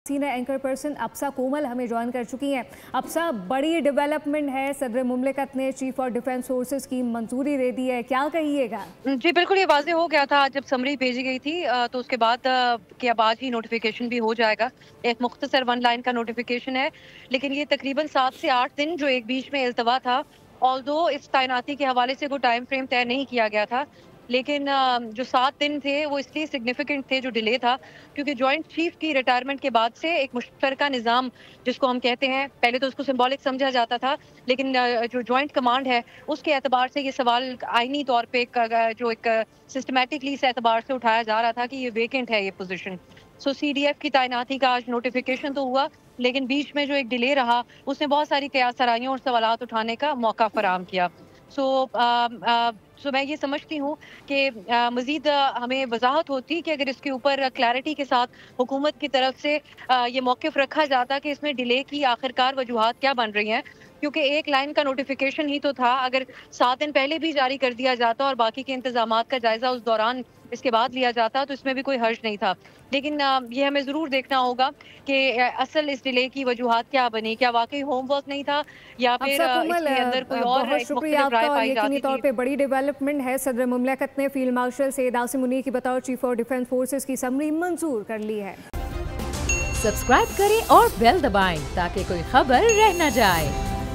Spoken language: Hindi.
सीनियर एंकर पर्सन अप्सा कोमल हमें ज्वाइन कर चुकी हैं। अप्सा, बड़ी डेवलपमेंट है, सदर मुमलिकत ने चीफ ऑफ डिफेंस फोर्सेस की मंजूरी दे दी है, क्या कहिएगा? जी बिल्कुल, ये वाज़ेह हो गया था जब समरी भेजी गई थी तो उसके बाद कि अब आज ही नोटिफिकेशन भी हो जाएगा। एक मुख्तसर 1 लाइन का नोटिफिकेशन है, लेकिन ये तकरीबन 7 से 8 दिन जो एक बीच में इल्तवा था, ऑल्दो इस तैनाती के हवाले से कोई टाइम फ्रेम तय नहीं किया गया था। लेकिन जो 7 दिन थे वो इसलिए सिग्निफिकेंट थे जो डिले था, क्योंकि जॉइंट चीफ की रिटायरमेंट के बाद से एक मुश्तरका निज़ाम जिसको हम कहते हैं, पहले तो उसको सिंबॉलिक समझा जाता था, लेकिन जो जॉइंट कमांड है उसके एतबार से ये सवाल आईनी तौर पे जो एक सिस्टमैटिकली इस एतबार से उठाया जा रहा था कि ये वेकेंट है ये पोजीशन। सो सीडीएफ की तैनाती का आज नोटिफिकेशन तो हुआ, लेकिन बीच में जो एक डिले रहा उसने बहुत सारी कयासराइयों और सवालात उठाने का मौका फराहम किया। सो मैं ये समझती हूँ कि मज़ीद हमें वजाहत होती कि अगर इसके ऊपर क्लैरिटी के साथ हुकूमत की तरफ से ये मौक़िफ़ रखा जाता कि इसमें डिले की आखिरकार वजूहात क्या बन रही हैं, क्योंकि एक लाइन का नोटिफिकेशन ही तो था। अगर 7 दिन पहले भी जारी कर दिया जाता और बाकी के इंतजामात का जायजा उस दौरान इसके बाद लिया जाता तो इसमें भी कोई हर्ज नहीं था। लेकिन ये हमें ज़रूर देखना होगा कि असल इस डिले की वजूहात क्या बनी? क्या वाक़ई होमवर्क नहीं था या फिर अप्सा कोमल, इसके अंदर कोई और बहुत एक शुक्रिया मुख्तलिफ राय आपका। और पाई यकीनी जाती तौर थी? पे बड़ी डेवलपमेंट है, सदर मुमलिकत ने फील्ड मार्शल सैयद आसिम मुनीर की बतौर चीफ ऑफ डिफेंस फोर्सेस की समरी मंजूर कर ली है। सब्सक्राइब करें और बेल दबाएं ताकि कोई खबर रह न जाए।